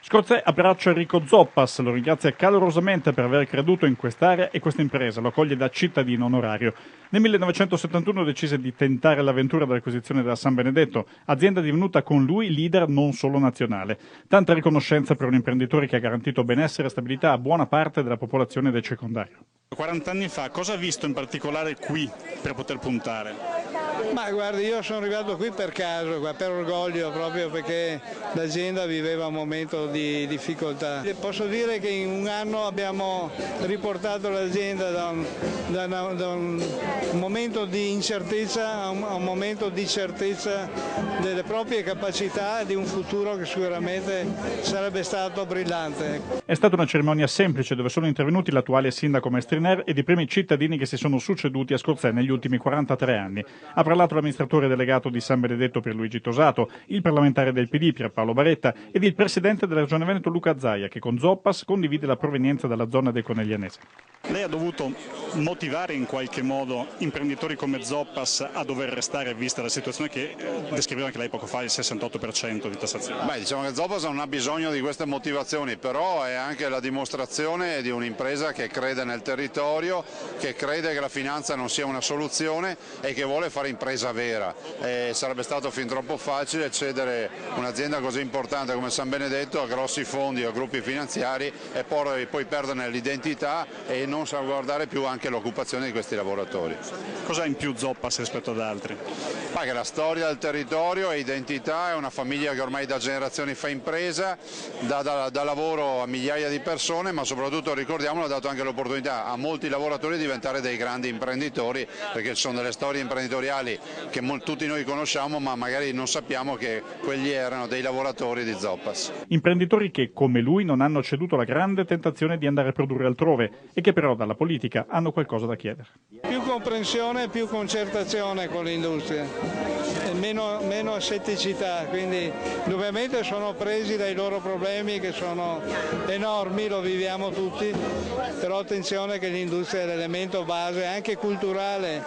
Scorzè abbraccia Enrico Zoppas, lo ringrazia calorosamente per aver creduto in quest'area e questa impresa, lo accoglie da cittadino onorario. Nel 1971 decise di tentare l'avventura dell'acquisizione della San Benedetto, azienda divenuta con lui leader non solo nazionale. Tanta riconoscenza per un imprenditore che ha garantito benessere e stabilità a buona parte della popolazione del circondario. 40 anni fa, cosa ha visto in particolare qui per poter puntare? Ma guardi, io sono arrivato qui per caso, per orgoglio, proprio perché l'azienda viveva un momento di difficoltà. Posso dire che in un anno abbiamo riportato l'azienda da un momento di incertezza a un momento di certezza delle proprie capacità e di un futuro che sicuramente sarebbe stato brillante. È stata una cerimonia semplice dove sono intervenuti l'attuale sindaco Maestriner ed i primi cittadini che si sono succeduti a Scorzè negli ultimi 43 anni. Ha parlato l'amministratore delegato di San Benedetto Pierluigi Tosato, il parlamentare del PD Pierpaolo Baretta ed il presidente della Regione Veneto Luca Zaia, che con Zoppas condivide la provenienza dalla zona del Coneglianese. Lei ha dovuto motivare in qualche modo imprenditori come Zoppas a dover restare, vista la situazione che descriveva anche lei poco fa, il 68% di tassazione? Beh, diciamo che Zoppas non ha bisogno di queste motivazioni, però è anche la dimostrazione di un'impresa che crede nel territorio, che crede che la finanza non sia una soluzione e che vuole fare impresa vera. Sarebbe stato fin troppo facile cedere un'azienda così importante come San Benedetto a grossi fondi o gruppi finanziari e poi perderne l'identità e non salvaguardare più anche l'occupazione di questi lavoratori. Cosa ha in più Zoppas rispetto ad altri? Ma che la storia del territorio è identità, è una famiglia che ormai da generazioni fa impresa, dà lavoro a migliaia di persone, ma soprattutto, ricordiamolo, ha dato anche l'opportunità a molti lavoratori di diventare dei grandi imprenditori, perché ci sono delle storie imprenditoriali che tutti noi conosciamo, ma magari non sappiamo che quelli erano dei lavoratori di Zoppas. Imprenditori che, come lui, non hanno ceduto alla grande tentazione di andare a produrre altrove e che però dalla politica hanno qualcosa da chiedere. Più comprensione e più concertazione con l'industria, e meno asetticità, quindi ovviamente sono presi dai loro problemi che sono enormi, lo viviamo tutti, però attenzione che l'industria è l'elemento base anche culturale.